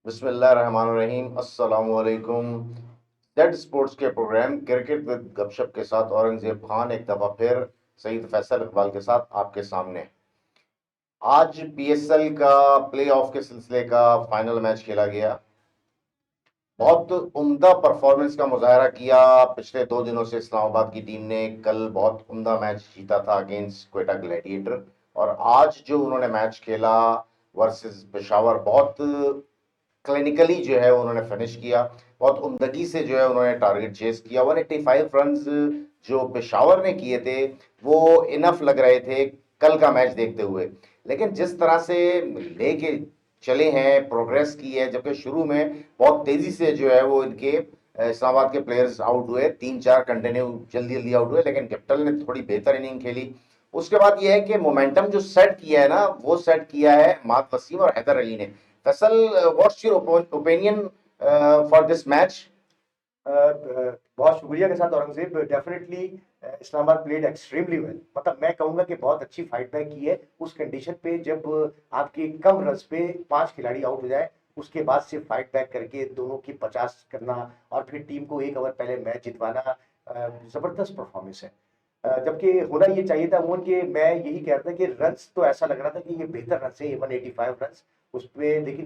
बिस्मिल्लाहिर्रहमानिर्रहीम अस्सलामुअलैकुम। Z sports के प्रोग्राम क्रिकेट विद गपशप के साथ औरंगजेब खान एक दफ़ा फिर सईद फैसल इकबाल के साथ आपके सामने। आज पीएसएल का प्ले ऑफ के सिलसिले का फाइनल मैच खेला गया। बहुत उम्दा परफॉर्मेंस का मुजाहरा किया पिछले 2 दिनों से इस्लामाबाद की टीम ने। कल बहुत उम्दा मैच जीता था अगेंस्ट क्वेटा ग्लैडिएटर, और आज जो उन्होंने मैच खेला वर्सेस पेशावर, बहुत क्लिनिकली जो है उन्होंने फिनिश किया। बहुत उम्दगी से जो है उन्होंने टारगेट चेस किया। 185 रन्स जो पेशावर ने किए थे वो इनफ लग रहे थे कल का मैच देखते हुए। लेकिन जिस तरह से लेके चले हैं, प्रोग्रेस की है, जबकि शुरू में बहुत तेजी से जो है वो इनके इस्लामाबाद के प्लेयर्स आउट हुए, 3-4 कंटिन्यू जल्दी जल्दी आउट हुए, लेकिन कैपिटल ने थोड़ी बेहतर इनिंग खेली। उसके बाद यह है कि मोमेंटम जो सेट किया है ना, वो सेट किया है माद वसीम और हैदर अली ने। Faisal, what's your opinion for this match? बहुत शुक्रिया के साथ Aurangzeb. Definitely Islamabad played extremely well. मतलब मैं कहूंगा कि बहुत अच्छी फाइट बैक की है उस कंडीशन पे जब आपके कम रन पे 5 खिलाड़ी आउट हो जाए, उसके बाद से फाइट बैक करके दोनों की 50 करना और फिर टीम को 1 ओवर पहले मैच जितवाना। जबरदस्त परफॉर्मेंस है। जबकि होना ये चाहिए था वो कि मैं यही कह रहा था कि रन्स तो ऐसा लग रहा था कि ये बेहतर रन है, 185 रन उस पे, लेकिन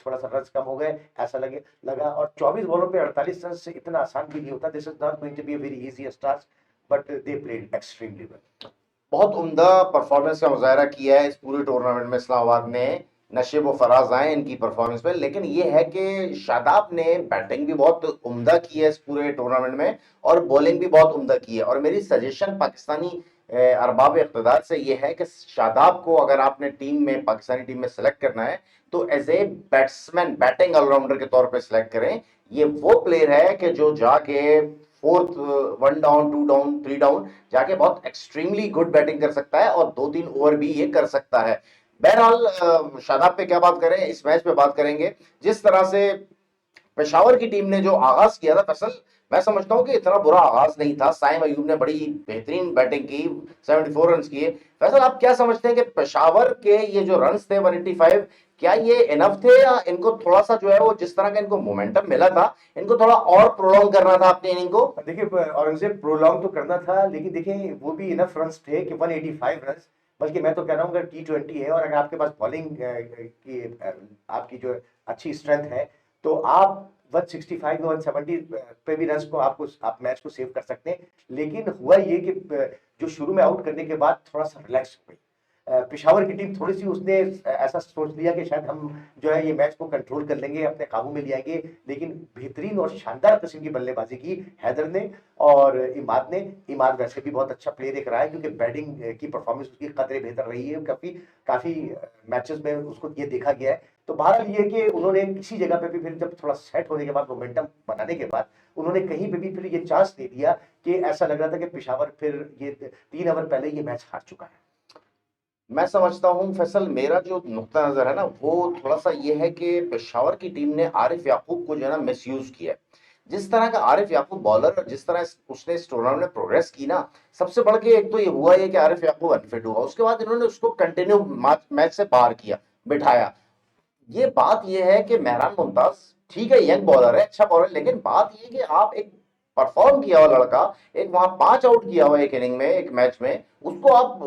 थोड़ा सा रन कम हो गए ऐसा लगा। और 24 बॉलों पे 48 रन से इतना आसान भी नहीं होता। This is not going to be a very easy task, but they played extremely well. बहुत उम्दा परफॉर्मेंस का मुजाहरा किया है इस पूरे टूर्नामेंट में इस्लामाबाद ने। नशेब व फराज आए इनकी परफॉर्मेंस पे, लेकिन ये है कि शादाब ने बैटिंग भी बहुत उम्दा की है इस पूरे टूर्नामेंट में, और बॉलिंग भी बहुत उम्दा की है। और मेरी सजेशन पाकिस्तानी अरबाब इक़्तिदार से ये है कि शादाब को अगर आपने टीम में, पाकिस्तानी टीम में सेलेक्ट करना है, तो as a batsman, batting allrounder के तौर पे सिलेक्ट करें। ये वो प्लेयर है कि जो जाके फोर्थ, 1 डाउन, 2 डाउन, 3 डाउन जाके बहुत एक्सट्रीमली गुड बैटिंग कर सकता है, और 2-3 ओवर भी ये कर सकता है। बहरहाल, शादाब पे क्या बात करें, इस मैच पे बात करेंगे। जिस तरह से पेशावर की टीम ने जो आगाज किया था फसल, मैं समझता हूं कि इतना बुरा आगाज नहीं था। साइम अयूब ने बड़ी बेहतरीन बैटिंग की, 74 रन किए। फैसल, आप क्या समझते हैं कि पेशावर के ये जो रन थे 185, क्या ये इनफ थे, या इनको थोड़ा सा जो है वो, जिस तरह का इनको मोमेंटम मिला था, इनको थोड़ा और प्रोलॉन्ग करना था अपनी इनिंग को? देखिए, औरंगजेब प्रोलॉन्ग तो करना था, लेकिन देखिए वो भी इनफ रन थे कि 185 रन। बल्कि मैं तो कह रहा हूँ अगर T20 है और अगर आपके पास बॉलिंग की आपकी जो अच्छी स्ट्रेंथ है, तो आप 165 170 पे भी रन को आप मैच को सेव कर सकते हैं। लेकिन हुआ ये कि जो शुरू में आउट करने के बाद थोड़ा सा रिलैक्स हो गई पेशावर की टीम। थोड़ी सी उसने ऐसा सोच लिया कि शायद हम जो है ये मैच को कंट्रोल कर लेंगे, अपने काबू में ले आएंगे। लेकिन बेहतरीन और शानदार किस्म की बल्लेबाजी की हैदर ने और इमाद ने। इमाद वैसे भी बहुत अच्छा प्लेयर एक रहा है, क्योंकि बैटिंग की परफॉर्मेंस उसकी कदरे बेहतर रही है। काफी काफी मैचेस में उसको ये देखा गया है। तो बहरहाल ये कि उन्होंने किसी जगह पे भी फिर जब थोड़ा सेट होने के बाद, मोमेंटम बनाने के बाद, उन्होंने कहीं पे भी फिर ये चांस दे दिया कि ऐसा लग रहा था कि पेशावर फिर ये 3 ओवर पहले ये मैच हार चुका है। मैं समझता हूं फैसल, मेरा जो नुक्ता नजर है ना, वो थोड़ा सा ये है कि पेशावर की टीम ने आरिफ याकूब को जो है ना मिसयूज किया है। जिस तरह का आरिफ याकूब बॉलर, जिस तरह उसने इस टूर्नामेंट में प्रोग्रेस की ना, सबसे बढ़ के एक तो ये हुआ है कि आरिफ याकूब अनफिट हुआ, उसके बाद इन्होंने उसको कंटिन्यू मैच से बाहर किया, बिठाया। ये बात ये है कि मेहरान मुमताज ठीक है, यंग बॉलर है, अच्छा बॉलर, लेकिन बात ये कि आप एक परफॉर्म किया हुआ लड़का, एक वहां 5 आउट किया हुआ एक इनिंग में, एक मैच में, उसको आप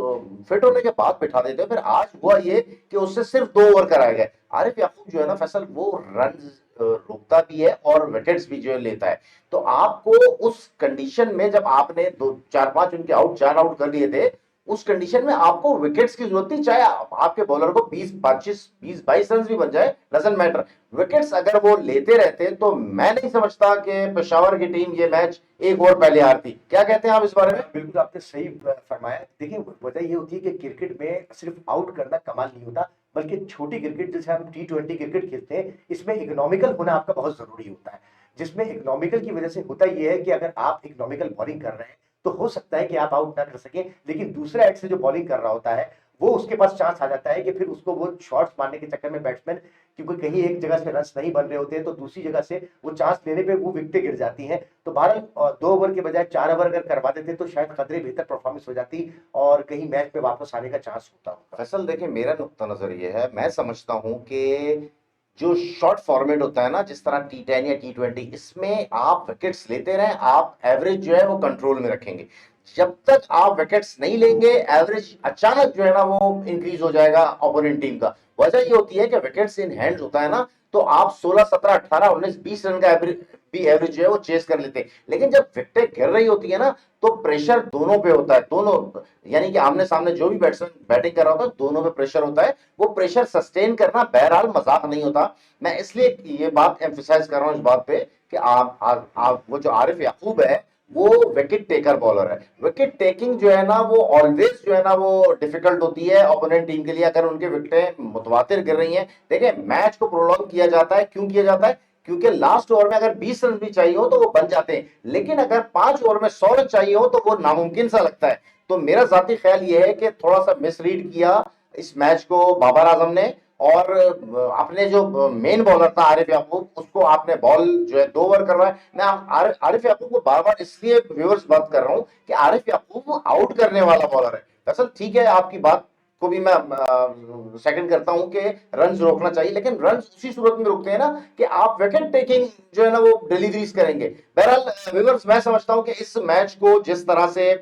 फिट होने के बाद बिठा देते हो। फिर आज हुआ ये कि उससे सिर्फ 2 ओवर कराए गए। आरिफ याकूब जो है ना फैसल, वो रन रोकता भी है और विकेट्स भी जो है लेता है। तो आपको उस कंडीशन में, जब आपने दो चार पांच उनके आउट, 4 आउट कर लिए थे, उस कंडीशन में आपको विकेट्स की जरूरत थी। चाहे आपके बॉलर को 20-22 रन भी बन जाए, डजंट मैटर। विकेट्स अगर वो लेते रहते, तो मैं नहीं समझता कि पेशावर की टीम ये मैच 1 ओवर पहले हारती। क्या कहते हैं आप इस बारे में? बिल्कुल आपने सही फरमाया। देखिए, वजह ये होती है कि क्रिकेट में सिर्फ आउट करना कमाल नहीं होता, बल्कि छोटी क्रिकेट जैसे हम T20 क्रिकेट खेलते हैं, इसमें इकोनॉमिकल होना आपका बहुत जरूरी होता है। जिसमें इकोनॉमिकल की वजह से होता यह है कि अगर आप इकोनॉमिकल बॉलिंग कर रहे हैं, तो हो सकता है कि आप आउट ना कर सके, लेकिन दूसरा एंड से जो बॉलिंग कर रहा होता है, वो उसके पास चांस आ जाता है कि फिर उसको वो शॉट्स मारने के चक्कर में बैट्समैन, क्योंकि कहीं एक जगह से रन नहीं बन रहे होते हैं, तो दूसरी जगह से वो चांस लेने पे वो विकेटें गिर जाती हैं। तो भारत 2 ओवर के बजाय 4 ओवर अगर करवा देते, तो शायद कतरे बेहतर परफॉर्मेंस हो जाती और कहीं मैच पे वापस आने का चांस होता। फैसल, देखिए, मेरा नुक्ता नजर ये है, मैं समझता हूं कि जो शॉर्ट फॉर्मेट होता है ना, जिस तरह T10 या T20, इसमें आप विकेट्स लेते रहें, आप एवरेज जो है वो कंट्रोल में रखेंगे। जब तक आप विकेट्स नहीं लेंगे, एवरेज अचानक जो है ना वो इंक्रीज हो जाएगा ओपोनेंट टीम का। वजह ये होती है कि विकेट्स इन हैंड होता है ना, तो आप 16, 17, 18, 19, 20 रन का एवरेज जो है वो चेस कर लेते हैं। लेकिन जब विकेटें गिर रही होती है ना, तो प्रेशर दोनों पे होता है, दोनों, यानी कि आमने सामने जो भी बैट्समैन बैटिंग कर रहा होता है, दोनों पे प्रेशर होता है। वो प्रेशर सस्टेन करना बहरहाल मजाक नहीं होता। मैं इसलिए ये बात एम्फिसाइज कर रहा हूं इस बात पे कि आप वो जो आरिफ याकूब है, वो विकेट टेकर बॉलर है। विकेट टेकिंग जो है ना वो ऑलवेज जो है ना वो डिफिकल्ट होती है ओपोनेंट टीम के लिए, अगर उनके विकेटें मुतवातिर गिर रही हैं। देखिए, मैच को प्रोलॉन्ग किया जाता है, क्यों किया जाता है? क्योंकि लास्ट ओवर में अगर 20 रन भी चाहिए हो तो वो बन जाते हैं, लेकिन अगर 5 ओवर में 100 रन चाहिए हो तो वो नामुमकिन सा लगता है। तो मेरा जाती ख्याल ये है कि थोड़ा सा मिसरीड किया इस मैच को बाबर आजम ने, और अपने जो मेन बॉलर था आरिफ याकूब, उसको आपने बॉल जो है 2 ओवर करवाया। मैं आरिफ याकूब को बार बार इसलिए व्यूअर्स बात कर रहा हूं कि आरिफ याकूब आउट करने वाला बॉलर है। दरअसल ठीक है, आपकी बात को भी मैं सेकंड करता हूं कि रन रोकना चाहिए, लेकिन रन उसी सूरत में रुकते हैं ना कि आप विकेट टेकिंग जो है ना वो डिलीवरीज करेंगे। बहरहाल व्यूअर्स, मैं समझता हूं कि इस मैच को जिस तरह से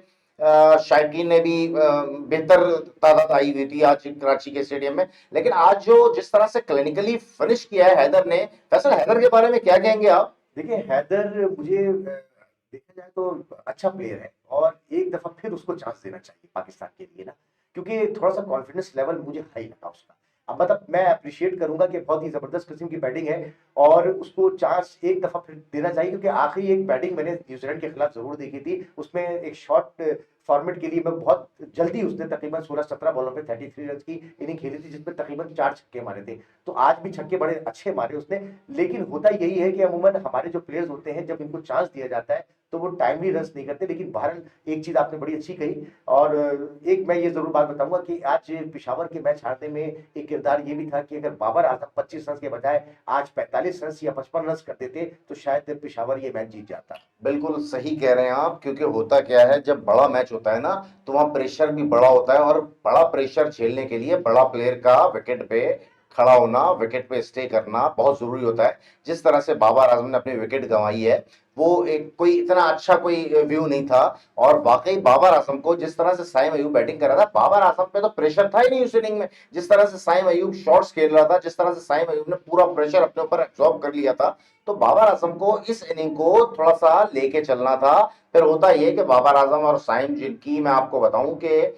शायकीन ने भी बेहतर तादाद आई हुई थी आज कराची के स्टेडियम में, लेकिन आज जो जिस तरह से क्लिनिकली फिनिश किया है हैदर ने, फैसल हैदर के बारे में क्या कहेंगे आप? देखिए, हैदर मुझे देखा जाए तो अच्छा प्लेयर है, और एक दफा फिर उसको चांस देना चाहिए पाकिस्तान के लिए ना, क्योंकि थोड़ा सा कॉन्फिडेंस लेवल मुझे हाई लगा उसका। अब मतलब मैं अप्रिशिएट करूंगा कि बहुत ही जबरदस्त किस्म की बैटिंग है, और उसको चांस एक दफा फिर देना चाहिए, क्योंकि आखिरी एक बैटिंग मैंने न्यूजीलैंड के खिलाफ जरूर देखी थी, उसमें एक शॉर्ट फॉर्मेट के लिए मैं बहुत जल्दी, उसने तकरीबन 16-17 बॉलों पे 33 रन की इनिंग खेली थी, जिसमें तकरीबन 4 छक्के मारे थे। तो आज भी छक्के बड़े अच्छे मारे उसने। लेकिन होता यही है कि अमूमन हमारे जो प्लेयर्स होते हैं, जब इनको चांस दिया जाता है तो वो टाइमली रन नहीं करते। लेकिन बहरहाल एक चीज आपने बड़ी अच्छी कही, और एक मैं ये जरूर बात बताऊंगा कि आज पिशावर के मैच हारने में एक किरदार ये भी था कि अगर बाबर आजम 25 रन के बजाय आज 45 रन या 55 रन कर देते तो शायद पिशावर ये मैच जीत जाता। बिल्कुल सही कह रहे हैं आप, क्योंकि होता क्या है, जब बड़ा मैच होता है ना, तो वहां प्रेशर भी बड़ा होता है, और बड़ा प्रेशर झेलने के लिए बड़ा प्लेयर का विकेट पे खड़ा होना, विकेट पे स्टे करना बहुत जरूरी होता है। जिस तरह से बाबर आजम ने अपनी विकेट गंवाई है, वो एक कोई इतना अच्छा कोई व्यू नहीं था। और वाकई बाबर आजम को, जिस तरह से साइम अयूब बैटिंग कर रहा था, बाबर आजम पे तो प्रेशर था ही नहीं उस इनिंग में। जिस तरह से साइम अयूब शॉट्स खेल रहा था, जिस तरह से साइम अयूब ने पूरा प्रेशर अपने ऊपर एब्जॉर्ब कर लिया था, तो बाबर आजम को इस इनिंग को थोड़ा सा लेके चलना था। फिर होता यह कि बाबर आजम और साइम, जिनकी मैं आपको बताऊं कि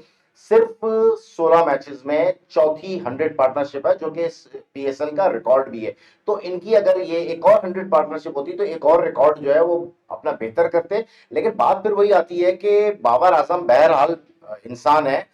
सिर्फ 16 मैचेस में चौथी 100 पार्टनरशिप है, जो कि PSL का रिकॉर्ड भी है। तो इनकी अगर ये एक और 100 पार्टनरशिप होती तो एक और रिकॉर्ड जो है वो अपना बेहतर करते। लेकिन बात फिर वही आती है कि बाबर आजम बहरहाल इंसान है।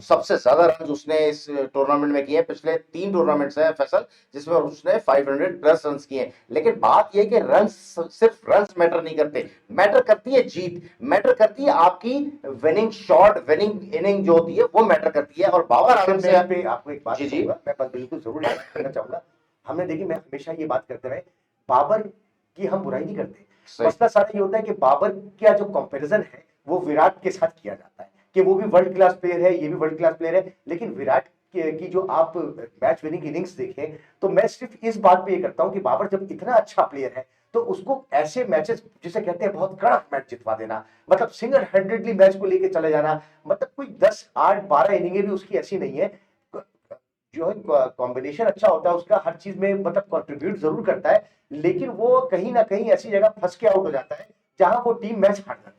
सबसे ज्यादा रन उसने इस टूर्नामेंट में किए हैं, पिछले 3 टूर्नामेंट्स हैं फैसल, जिसमें उसने 500 प्लस रन किए हैं। लेकिन बात यह कि रन, सिर्फ रन मैटर नहीं करते, मैटर करती है जीत, मैटर करती है आपकी विनिंग शॉट, विनिंग इनिंग जो होती है वो मैटर करती है। और बाबर आजम से पे आपको एक बात जी जी कहूंगा, मैं बस बिल्कुल जरूर कहना चाहूंगा। हमने देखी, मैं हमेशा ये बात करते रहे, बाबर की हम बुराई नहीं करते। सही। मसला सारा ये होता है कि बाबर का जो कंपैरिजन है वो विराट के साथ किया जाता है कि वो भी वर्ल्ड क्लास प्लेयर है, ये भी वर्ल्ड क्लास प्लेयर है। लेकिन विराट की जो आप मैच विनिंग इनिंग्स देखें, तो मैं सिर्फ इस बात पे ये करता हूं कि बाबर जब इतना अच्छा प्लेयर है तो उसको ऐसे मैचेस, जिसे कहते हैं बहुत कड़क मैच जितवा देना, मतलब सिंगल हैंडेडली मैच को लेके चले जाना। मतलब कोई 10, 8, 12 इनिंगें भी उसकी ऐसी नहीं है। जो है कॉम्बिनेशन अच्छा होता है उसका, हर चीज में मतलब कंट्रीब्यूट जरूर करता है, लेकिन वो कहीं ना कहीं ऐसी जगह फंस के आउट हो जाता है जहां वो टीम मैच हार जाती है।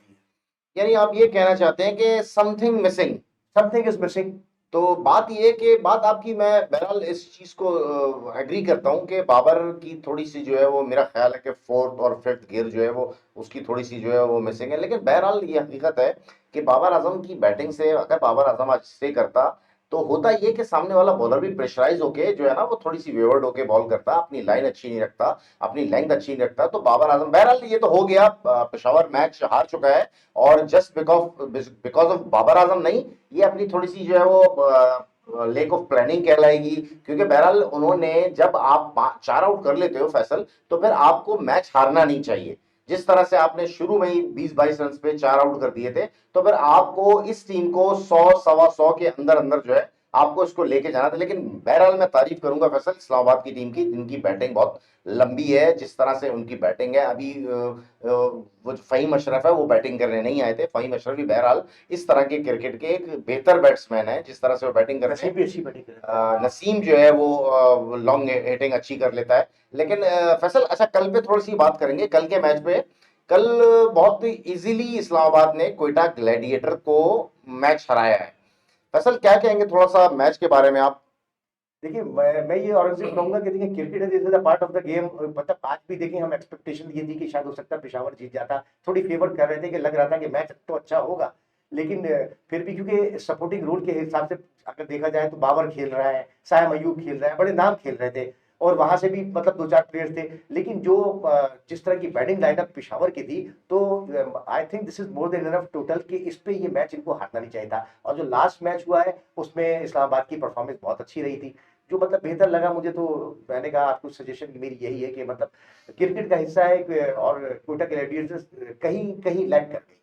यानी आप ये कहना चाहते हैं कि something missing. Something is missing. तो बात ये कि बात आपकी, मैं बहरहाल इस चीज को एग्री करता हूं कि बाबर की थोड़ी सी जो है वो, मेरा ख्याल है कि फोर्थ और फिफ्थ गियर जो है वो उसकी थोड़ी सी जो है वो मिसिंग है। लेकिन बहरहाल ये हकीकत है कि बाबर आजम की बैटिंग से, अगर बाबर आजम आज स्टे करता, तो होता ये कि सामने वाला बॉलर भी प्रेशराइज होके जो है ना वो थोड़ी सी वेवर्ड होके बॉल करता, अपनी लाइन अच्छी नहीं रखता, अपनी लेंथ अच्छी नहीं रखता। तो बाबर आजम, बहरहाल ये तो हो गया, पेशावर मैच हार चुका है, और just because of Babar Azam नहीं, ये अपनी थोड़ी सी जो है वो लेक ऑफ प्लानिंग कहलाएगी। क्योंकि बहरहाल उन्होंने, जब आप 4 आउट कर लेते हो फैसल, तो फिर आपको मैच हारना नहीं चाहिए। जिस तरह से आपने शुरू में ही 20-22 रन पे 4 आउट कर दिए थे, तो फिर आपको इस टीम को 100, 125 के अंदर अंदर जो है आपको इसको लेके जाना था। लेकिन बहरहाल मैं तारीफ करूंगा फैसल इस्लामाबाद की टीम की, जिनकी बैटिंग बहुत लंबी है। जिस तरह से उनकी बैटिंग है अभी वो जो फ़हीम अशरफ है वो बैटिंग करने नहीं आए थे। फ़हीम अशरफ भी बहरहाल इस तरह के क्रिकेट के एक बेहतर बैट्समैन है, जिस तरह से वो बैटिंग करते नसीब हैं। भी अच्छी बैटिंग कर रहा है। नसीम जो है वो लॉन्ग हिटिंग अच्छी कर लेता है। लेकिन फैसल अच्छा, कल पे थोड़ी सी बात करेंगे, कल के मैच पे। कल बहुत इजीली इस्लामाबाद ने कोयटा ग्लैडिएटर को मैच हराया है। फैसल क्या कहेंगे थोड़ा सा मैच के बारे में आप? देखिए, मैं ये औरंगजेब कहूंगा कि देखिए, क्रिकेट है, this is a part of the game. मतलब आज भी देखिए, हम एक्सपेक्टेशन ये थी कि शायद हो सकता है पेशावर जीत जाता, थोड़ी फेवर कर रहे थे कि लग रहा था कि मैच तो अच्छा होगा। लेकिन फिर भी क्योंकि सपोर्टिंग रोल के हिसाब से अगर देखा जाए तो बाबर खेल रहा है, सायम अयूब खेल रहा है, बड़े नाम खेल रहे थे, और वहां से भी मतलब दो चार प्लेयर थे। लेकिन जो जिस तरह की बैटिंग लाइनअप पेशावर की थी, तो I think this is more than enough total कि इस पे ये मैच इनको हारना नहीं चाहिए था। और जो लास्ट मैच हुआ है उसमें इस्लामाबाद की परफॉर्मेंस बहुत अच्छी रही थी, जो मतलब बेहतर लगा मुझे। तो मैंने कहा आपको सजेशन मेरी यही है कि मतलब क्रिकेट का हिस्सा है और कोयटा ग्लैडिएटर्स कहीं कहीं लैग कर गई।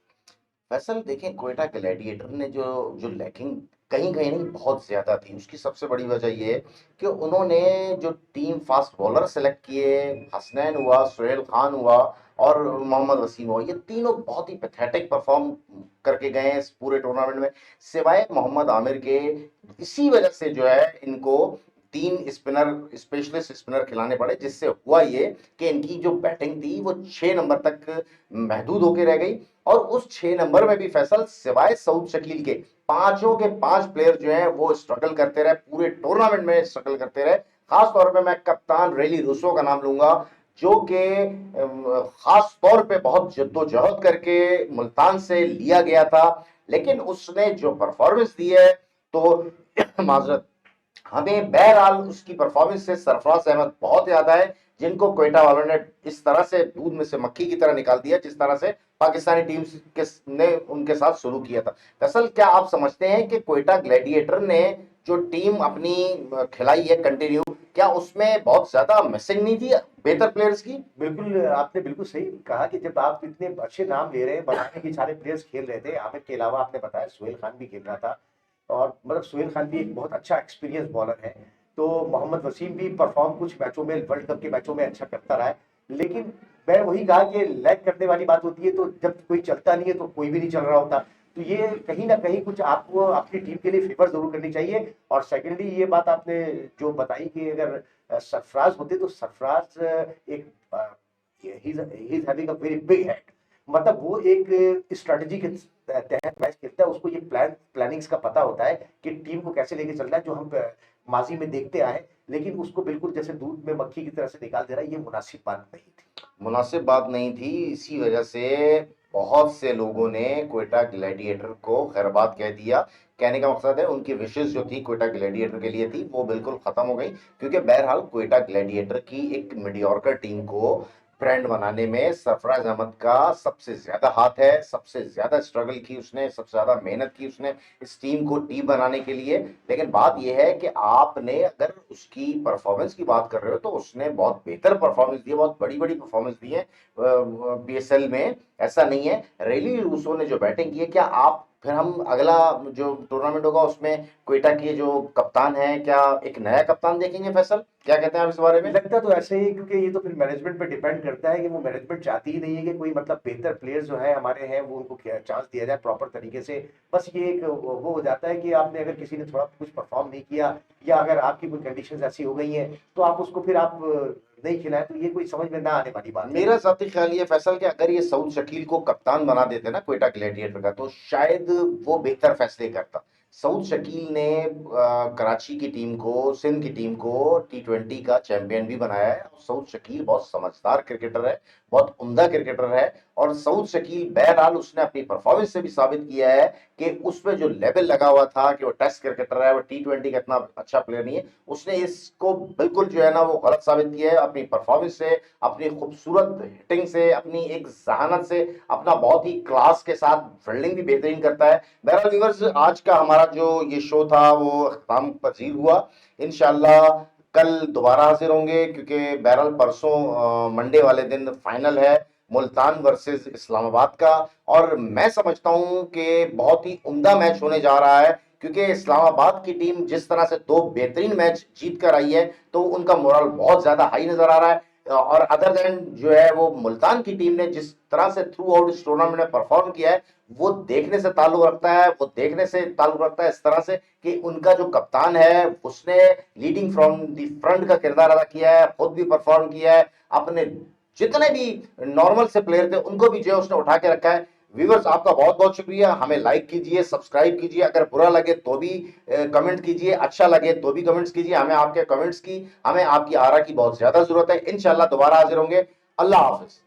फैसल देखें, कोयटा ग्लैडिएटर ने जो जो लैकिंग कहीं कहीं नहीं बहुत ज्यादा थी, उसकी सबसे बड़ी वजह ये है कि उन्होंने जो टीम फास्ट बॉलर सेलेक्ट किए, हसनैन हुआ, सुहेल खान हुआ और मोहम्मद वसीम हुआ, ये तीनों बहुत ही पैथेटिक परफॉर्म करके गए हैं इस पूरे टूर्नामेंट में, सिवाय मोहम्मद आमिर के। इसी वजह से जो है इनको तीन स्पिनर, स्पेशलिस्ट स्पिनर खिलाने पड़े, जिससे हुआ ये कि इनकी जो बैटिंग थी वो 6 नंबर तक महदूद होकर रह गई। और उस 6 नंबर में भी फैसल सिवाय सऊद शकील के पांचों के पांच प्लेयर जो हैं वो स्ट्रगल करते रहे, पूरे टूर्नामेंट में स्ट्रगल करते रहे। खास तौर पे मैं कप्तान रेली रूसो का नाम लूंगा, जो कि खास तौर पे बहुत जद्दोजहद करके मुल्तान से लिया गया था। लेकिन उसने जो परफॉर्मेंस दी है, तो माजरत, हमें बहरहाल उसकी परफॉर्मेंस से सरफराज अहमद बहुत याद आए, जिनको कोयटा वालों ने इस तरह से दूध में से मक्खी की तरह निकाल दिया, जिस तरह से पाकिस्तानी टीम के ने उनके साथ शुरू किया था। दरअसल क्या आप समझते हैं कि कोयटा ग्लैडिएटर ने जो टीम अपनी खिलाई है कंटिन्यू, क्या उसमें बहुत ज्यादा मिसिंग नहीं थी बेहतर प्लेयर्स की? बिल्कुल, आपने बिल्कुल सही कहा कि जब आप इतने अच्छे नाम ले रहे हैं, बनाने के सारे प्लेयर्स खेल रहे थे, आमिर के अलावा आपने बताया सुहेल खान भी खेल रहा था, और मतलब सुहेल खान भी एक बहुत अच्छा एक्सपीरियंस बॉलर है। तो मोहम्मद वसीम भी परफॉर्म कुछ मैचों में, वर्ल्ड कप के मैचों में अच्छा करता रहा है। लेकिन मैं वही कहा कि लैग करने वाली बात होती है, तो जब कोई चलता नहीं है तो कोई भी नहीं चल रहा होता। तो ये कहीं ना कहीं कुछ आपको अपनी टीम के लिए फेवर जरूर करनी चाहिए। और सेकेंडली ये बात आपने जो बताई कि अगर सरफराज होते तो सरफराज एक he is having a very big head. मतलब वो एक स्ट्रेटजी के तहत मैच खेलता है, उसको ये प्लानिंग्स का पता होता है कि टीम को कैसे लेके चलना है, जो हम माजी में देखते आए। लेकिन उसको बिल्कुल जैसे दूध में मक्खी की तरह से निकाल दे रहा है, ये मुनासिब बात नहीं थी। मुनासिब बात नहीं थी। इसी वजह से बहुत से लोगों ने कोयटा ग्लैडिएटर को खैरबाद कह दिया। कहने का मकसद है उनकी विशेष जो थी कोयटा ग्लैडिएटर के लिए थी वो बिल्कुल खत्म हो गई, क्योंकि बहरहाल कोयटा ग्लैडिएटर की एक मीडियोकर टीम को ब्रांड बनाने में सरफराज अहमद का सबसे ज्यादा हाथ है। सबसे ज्यादा स्ट्रगल की उसने, सबसे ज्यादा मेहनत की उसने इस टीम को टीम बनाने के लिए। लेकिन बात यह है कि आपने अगर उसकी परफॉर्मेंस की बात कर रहे हो तो उसने बहुत बेहतर परफॉर्मेंस दी है, बहुत बड़ी बड़ी परफॉर्मेंस दी है बीएसएल में। ऐसा नहीं है। रेली रूसो ने जो बैटिंग की है, क्या आप फिर हम अगला जो टूर्नामेंट होगा उसमें कोयटा के जो कप्तान है, क्या एक नया कप्तान देखेंगे फैसल? क्या कहते हैं आप इस बारे में? लगता तो ऐसे ही, क्योंकि ये तो फिर मैनेजमेंट पे डिपेंड करता है कि वो मैनेजमेंट चाहती ही नहीं है कि कोई मतलब बेहतर प्लेयर्स जो है हमारे हैं वो उनको चांस दिया जाए प्रॉपर तरीके से। बस ये एक वो हो जाता है कि आपने अगर किसी ने थोड़ा कुछ परफॉर्म नहीं किया, या अगर आपकी कोई कंडीशंस ऐसी हो गई हैं, तो आप उसको फिर आप नहीं खिलाएं, तो ये कोई समझ में ना आने वाली बात है। मेरा जाती ख्याल ये फैसल कि अगर ये सऊद शकील को कप्तान बना देते ना कोयटा ग्लैडिएटर का, तो शायद वो बेहतर फैसले करता। सऊद शकील ने कराची की टीम को, सिंध की टीम को T20 का चैंपियन भी बनाया है। सऊद शकील बहुत समझदार क्रिकेटर है, बहुत उम्दा क्रिकेटर है। और सऊद शकील बहरहाल उसने अपनी परफॉर्मेंस से भी साबित किया है कि उसमें जो लेवल लगा हुआ था कि वो टेस्ट क्रिकेटर है, वो T20 का इतना अच्छा प्लेयर नहीं है, उसने इसको बिल्कुल जो है ना वो गलत साबित किया है अपनी परफॉर्मेंस से, अपनी खूबसूरत हिटिंग से, अपनी एक जहानत से, अपना बहुत ही क्लास के साथ फील्डिंग भी बेहतरीन करता है। बहरहाल व्यूअर्स, आज का हमारा जो ये शो था वो अख्ताम पजीर हुआ। इंशाल्लाह कल दोबारा हाजिर होंगे, क्योंकि बहरहाल परसों मंडे वाले दिन फाइनल है मुल्तान वर्सेस इस्लामाबाद का। और मैं समझता हूं कि बहुत ही उम्दा मैच होने जा रहा है, क्योंकि इस्लामाबाद की टीम जिस तरह से दो बेहतरीन मैच जीत कर आई है तो उनका मोरल बहुत ज्यादा हाई नजर आ रहा है। और अदर देन जो है वो मुल्तान की टीम ने जिस तरह से थ्रू आउट इस टूर्नामेंट में परफॉर्म किया है वो देखने से ताल्लुक रखता है, वो देखने से ताल्लुक रखता है इस तरह से कि उनका जो कप्तान है उसने लीडिंग फ्रॉम द फ्रंट का किरदार अदा किया है, खुद भी परफॉर्म किया है, अपने जितने भी नॉर्मल से प्लेयर थे उनको भी जो है उसने उठा के रखा है। व्यूवर्स आपका बहुत बहुत शुक्रिया, हमें लाइक कीजिए, सब्सक्राइब कीजिए, अगर बुरा लगे तो भी कमेंट कीजिए, अच्छा लगे तो भी कमेंट्स कीजिए। हमें आपके कमेंट्स की, हमें आपकी आरा की बहुत ज्यादा जरूरत है। इंशाल्लाह दोबारा हाजिर होंगे। अल्लाह हाफिज।